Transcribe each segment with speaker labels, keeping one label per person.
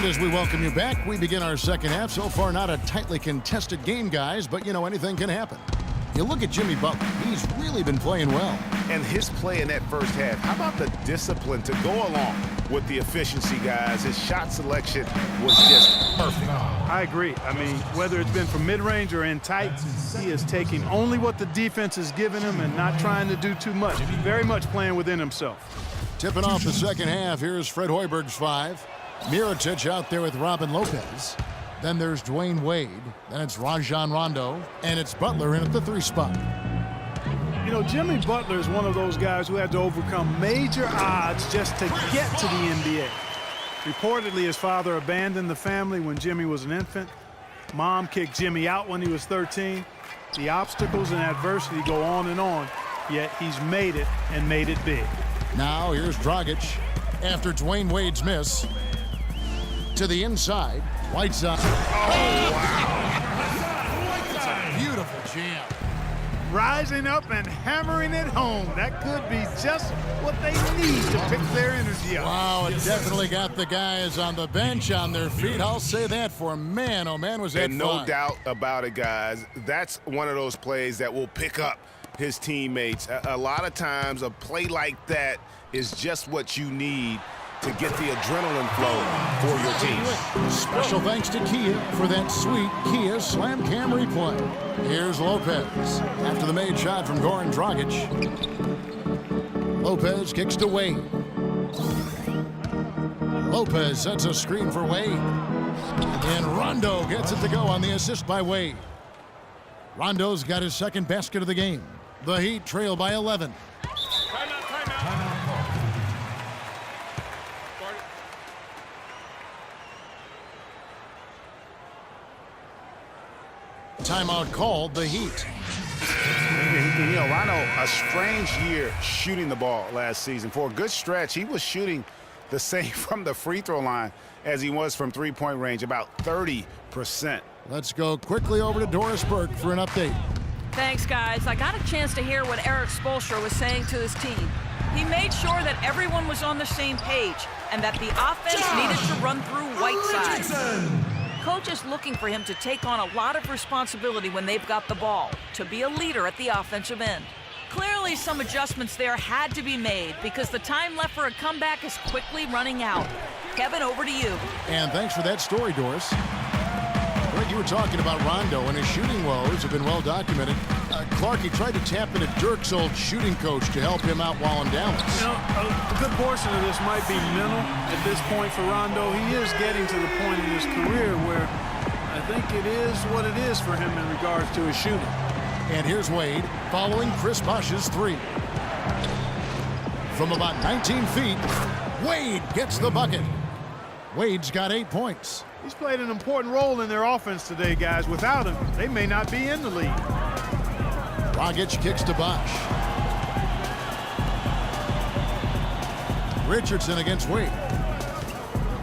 Speaker 1: And as we welcome you back, we begin our second half. So far, not a tightly contested game, guys, but you know, anything can happen. You look at Jimmy Butler. He's really been playing well.
Speaker 2: And his play in that first half, how about the discipline to go along with the efficiency, guys? His shot selection was just perfect.
Speaker 3: I agree. I mean, whether it's been from mid-range or in tight, he is taking only what the defense has given him and not trying to do too much. Very much playing within himself.
Speaker 1: Tipping off the second half, here's Fred Hoiberg's 5. Mirotic out there with Robin Lopez. Then there's Dwayne Wade. Then it's Rajon Rondo. And it's Butler in at the 3 spot.
Speaker 3: You know, Jimmy Butler is one of those guys who had to overcome major odds just to get to the NBA. Reportedly, his father abandoned the family when Jimmy was an infant. Mom kicked Jimmy out when he was 13. The obstacles and adversity go on, yet he's made it and made it big.
Speaker 1: Now here's Dragic after Dwayne Wade's miss. To the inside. Whiteside.
Speaker 2: Oh, wow.
Speaker 1: It's a beautiful jam.
Speaker 3: Rising up and hammering it home. That could be just what they need to pick their energy up.
Speaker 1: Wow, it definitely got the guys on the bench on their feet. I'll say that for man. Oh, man, was that
Speaker 2: fun. And no doubt about it, guys. That's one of those plays that will pick up his teammates. A lot of times, a play like that is just what you need to get the adrenaline flow for your team.
Speaker 1: Special thanks to Kia for that sweet Kia Slam Cam replay. Here's Lopez after the made shot from Goran Dragic. Lopez kicks to Wade. Lopez sets a screen for Wade. And Rondo gets it to go on the assist by Wade. Rondo's got his second basket of the game. The Heat trail by 11. Timeout called, the Heat.
Speaker 2: You know, Rondo, a strange year shooting the ball last season. For a good stretch, he was shooting the same from the free throw line as he was from three-point range, about 30%.
Speaker 1: Let's go quickly over to Doris Burke for an update.
Speaker 4: Thanks, guys. I got a chance to hear what Erik Spoelstra was saying to his team. He made sure that everyone was on the same page and that the offense needed to run through Whiteside. Coach is looking for him to take on a lot of responsibility when they've got the ball, to be a leader at the offensive end. Clearly, some adjustments there had to be made because the time left for a comeback is quickly running out. Kevin, over to you.
Speaker 1: And thanks for that story, Doris. Greg, you were talking about Rondo, and his shooting woes have been well documented. Clark, he tried to tap into Dirk's old shooting coach to help him out while in Dallas.
Speaker 3: You know, a good portion of this might be mental at this point for Rondo. He is getting to the point in his career where I think it is what it is for him in regards to his shooting.
Speaker 1: And here's Wade following Chris Bosh's 3. From about 19 feet, Wade gets the bucket. Wade's got 8 points.
Speaker 3: He's played an important role in their offense today, guys. Without him, they may not be in the league.
Speaker 1: Dragic kicks to Bosh. Richardson against Wade.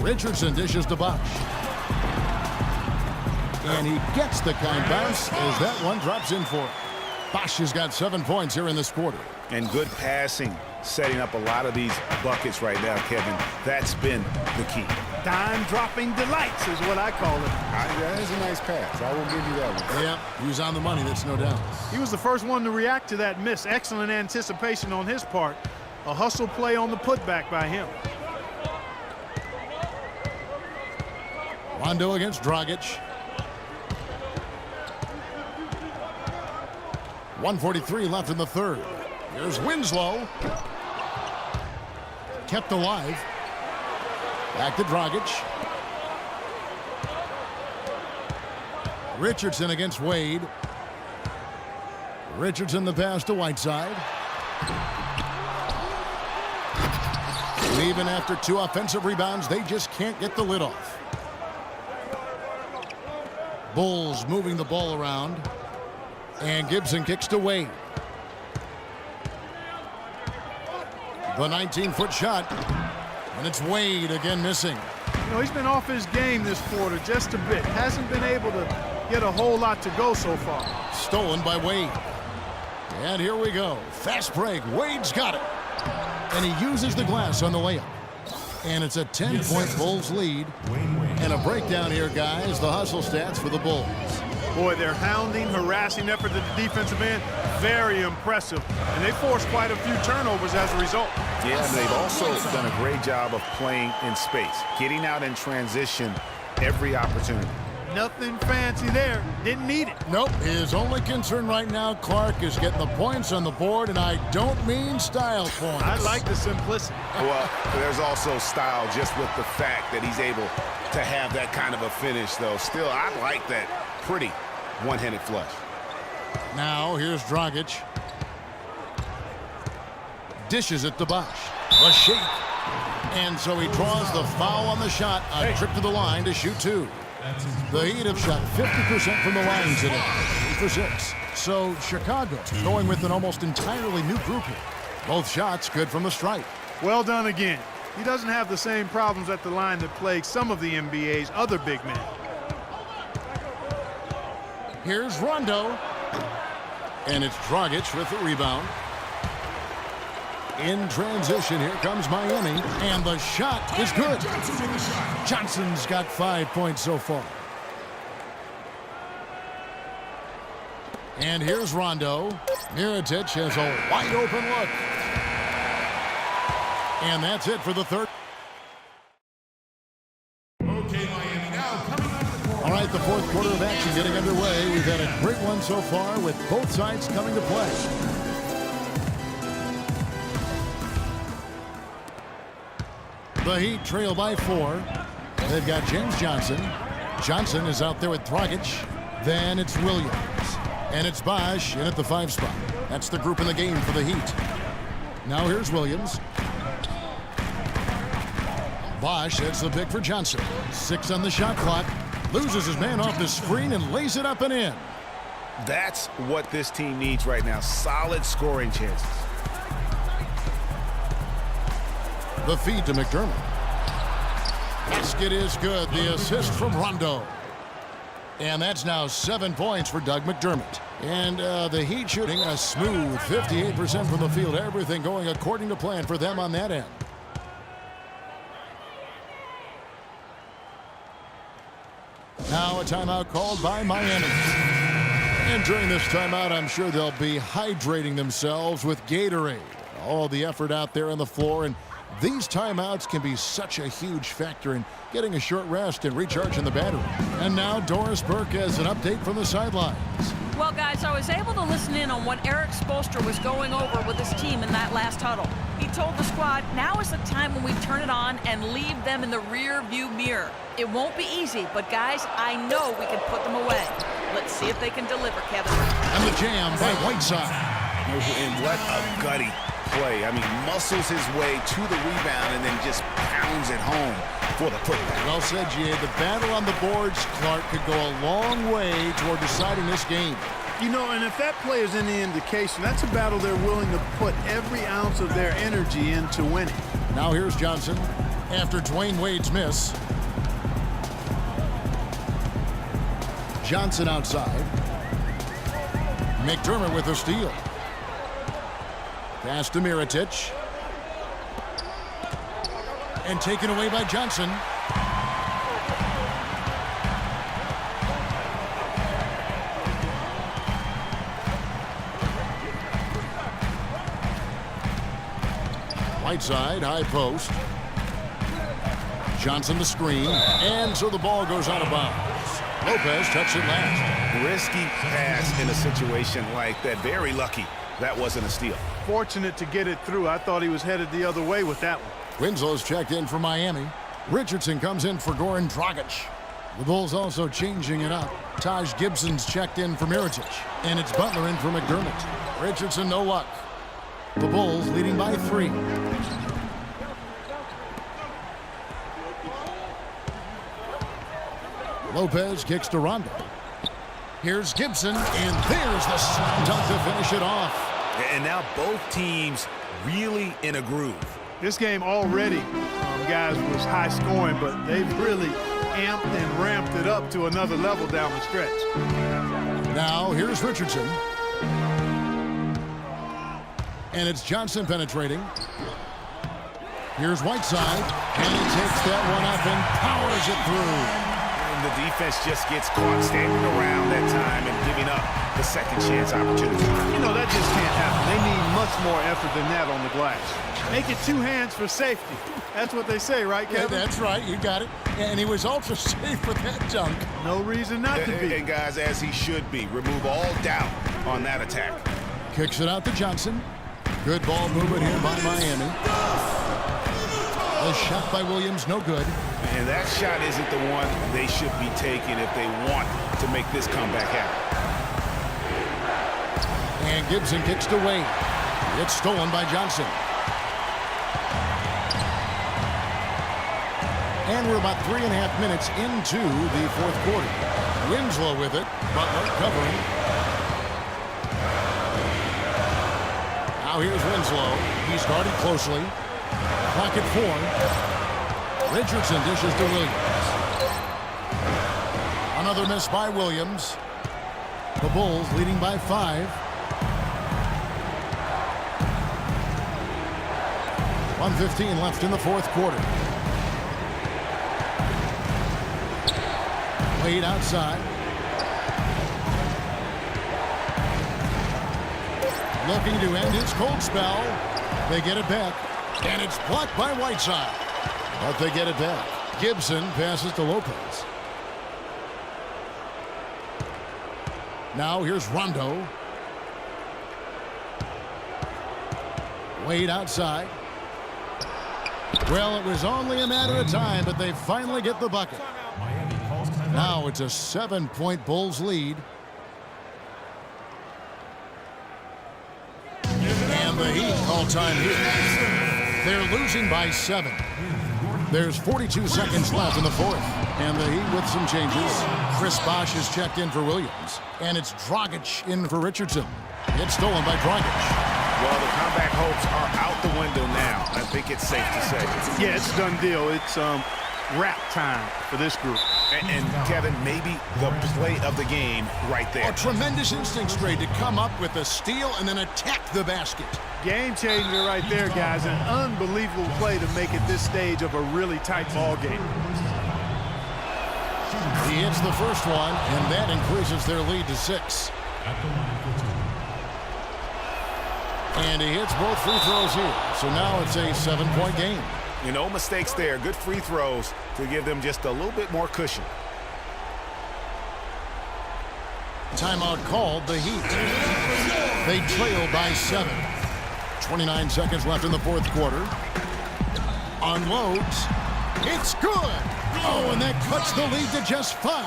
Speaker 1: Richardson dishes to Bosh. And he gets the kind bounce as that one drops in for him. Bosh has got 7 points here in this quarter.
Speaker 2: And good passing, setting up a lot of these buckets right now, Kevin. That's been the key.
Speaker 3: Dime-dropping delights is what I call it.
Speaker 2: That is a nice pass. I will give you that one.
Speaker 1: Yeah, he was on the money, that's no doubt.
Speaker 3: He was the first one to react to that miss. Excellent anticipation on his part. A hustle play on the putback by him.
Speaker 1: Rondo against Dragic. 1:43 left in the third. Here's Winslow. Kept alive. Back to Dragic. Richardson against Wade. Richardson the pass to Whiteside. Even after 2 offensive rebounds, they just can't get the lid off. Bulls moving the ball around. And Gibson kicks to Wade. The 19-foot shot. And it's Wade again missing.
Speaker 3: You know, he's been off his game this quarter just a bit. Hasn't been able to get a whole lot to go so far.
Speaker 1: Stolen by Wade. And here we go. Fast break. Wade's got it. And he uses the glass on the layup. And it's a 10-point Bulls lead. And a breakdown here, guys. The hustle stats for the Bulls.
Speaker 3: Boy, their hounding, harassing effort at the defensive end, very impressive. And they forced quite a few turnovers as a result.
Speaker 2: Yeah, and they've also done a great job of playing in space, getting out in transition every opportunity.
Speaker 3: Nothing fancy there. Didn't need it.
Speaker 1: Nope. His only concern right now, Clark, is getting the points on the board, and I don't mean style points.
Speaker 3: I like the simplicity.
Speaker 2: Well, there's also style just with the fact that he's able to have that kind of a finish, though. Still, I like that pretty one-handed flush.
Speaker 1: Now, here's Dragic. Dishes it to Bosh. A shake. And so he draws the foul on the shot. A trip to the line to shoot two. The Heat have shot 50% from the line today. 3 for 6. So Chicago going with an almost entirely new group here. Both shots good from the stripe.
Speaker 3: Well done again. He doesn't have the same problems at the line that plague some of the NBA's other big men.
Speaker 1: Here's Rondo. And it's Dragic with the rebound. In transition, here comes Miami. And the shot is good. Johnson's got 5 points so far. And here's Rondo. Mirotic has a wide open look. And that's it for the third. All right, the fourth quarter of action getting underway. We've had a great one so far with both sides coming to play. The Heat trail by 4. They've got James Johnson. Johnson is out there with Dragic. Then it's Williams. And it's Bosh in at the 5 spot. That's the group in the game for the Heat. Now here's Williams. Bosh hits the pick for Johnson. 6 on the shot clock. Loses his man off the screen and lays it up and in.
Speaker 2: That's what this team needs right now. Solid scoring chances.
Speaker 1: The feed to McDermott. Basket is good. The assist from Rondo. And that's now 7 points for Doug McDermott. And the Heat shooting a smooth 58% from the field. Everything going according to plan for them on that end. Now a timeout called by Miami. And during this timeout, I'm sure they'll be hydrating themselves with Gatorade. All the effort out there on the floor, and these timeouts can be such a huge factor in getting a short rest and recharging the battery. And now Doris Burke has an update from the sidelines.
Speaker 4: Well, guys, I was able to listen in on what Erik Spoelstra was going over with his team in that last huddle. He told the squad, now is the time when we turn it on and leave them in the rear view mirror. It won't be easy, but guys, I know we can put them away. Let's see if they can deliver, Kevin.
Speaker 1: And the jam by Whiteside.
Speaker 2: And what a gutty play. I mean, muscles his way to the rebound and then just pounds it home for the putback.
Speaker 1: Well said, G.A. The battle on the boards, Clark, could go a long way toward deciding this game.
Speaker 3: You know, and if that play is any indication, that's a battle they're willing to put every ounce of their energy into winning.
Speaker 1: Now here's Johnson after Dwayne Wade's miss. Johnson outside. McDermott with a steal. Pass to Mirotic. And taken away by Johnson. Whiteside, high post. Johnson the screen. And so the ball goes out of bounds. Lopez touched it last.
Speaker 2: Risky pass in a situation like that. Very lucky that wasn't a steal.
Speaker 3: Fortunate to get it through. I thought he was headed the other way with that one.
Speaker 1: Winslow's checked in for Miami. Richardson comes in for Goran Dragic. The Bulls also changing it up. Taj Gibson's checked in for Mirotic. And it's Butler in for McDermott. Richardson, no luck. The Bulls leading by 3. Lopez kicks to Rondo. Here's Gibson, and there's the slam dunk to finish it off.
Speaker 2: And now both teams really in a groove.
Speaker 3: This game already, guys, was high scoring, but they've really amped and ramped it up to another level down the stretch.
Speaker 1: Now here's Richardson. And it's Johnson penetrating. Here's Whiteside, and he takes that one up and powers it through.
Speaker 2: And the defense just gets caught standing around that time and giving up the second chance opportunity.
Speaker 3: You know, that just can't happen. They need much more effort than that on the glass. Make it 2 hands for safety. That's what they say, right,
Speaker 1: Yeah,
Speaker 3: Kevin?
Speaker 1: that's right. You got it. And he was ultra safe with that dunk.
Speaker 3: No reason not to be.
Speaker 2: And guys, as he should be, remove all doubt on that attack.
Speaker 1: Kicks it out to Johnson. Good ball movement here by Miami. The shot by Williams, no good.
Speaker 2: And that shot isn't the one they should be taking if they want to make this comeback happen.
Speaker 1: And Gibson kicks to Wade. It's stolen by Johnson. And we're about 3.5 minutes into the fourth quarter. Winslow with it. Butler covering. Now here's Winslow. He's guarded closely. Clock at 4. Richardson dishes to Williams. Another miss by Williams. The Bulls leading by 5. 1:15 left in the fourth quarter. Wade outside. Looking to end his cold spell. They get it back. And it's blocked by Whiteside. But they get it back. Gibson passes to Lopez. Now here's Rondo. Wade outside. Well, it was only a matter of time, but they finally get the bucket. Now it's a 7-point Bulls lead. And the Heat call time here. They're losing by 7. There's 42 seconds left in the fourth. And the Heat with some changes. Chris Bosh is checked in for Williams. And it's Dragic in for Richardson. It's stolen by Dragic.
Speaker 2: Well, the comeback hopes are out the window now. I think it's safe to say.
Speaker 3: Yeah, it's a done deal. It's wrap time for this group.
Speaker 2: And Kevin, maybe the play of the game right there.
Speaker 1: A tremendous instincts grade to come up with a steal and then attack the basket.
Speaker 3: Game changer right there, guys. An unbelievable play to make it this stage of a really tight ball game.
Speaker 1: He hits the first one, and that increases their lead to 6. And he hits both free throws here. So now it's a 7-point game.
Speaker 2: You know, mistakes there. Good free throws to give them just a little bit more cushion.
Speaker 1: Timeout called, the Heat. They trail by 7. 29 seconds left in the fourth quarter. Unloads. It's good. Oh, and that cuts the lead to just 5.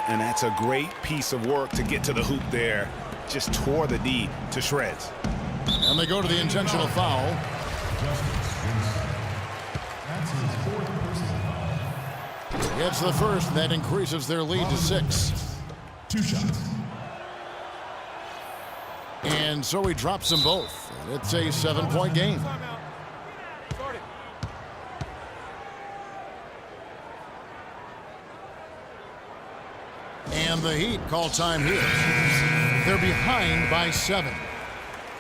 Speaker 2: And that's a great piece of work to get to the hoop there. Just tore the D to shreds.
Speaker 1: And they go to the intentional foul. It's the first. That increases their lead to 6.
Speaker 5: 2 shots.
Speaker 1: And so he drops them both. It's a 7-point game. And the Heat call time here. They're behind by 7.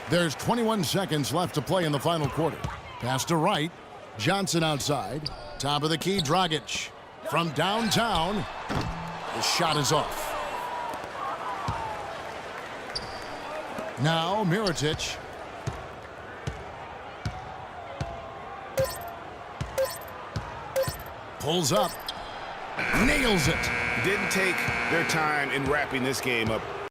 Speaker 1: There's 21 seconds left to play in the final quarter. Pass to Wright. Johnson outside. Top of the key, Dragic. From downtown, the shot is off. Now Mirotic. Pulls up. Nails it.
Speaker 2: Didn't take their time in wrapping this game up.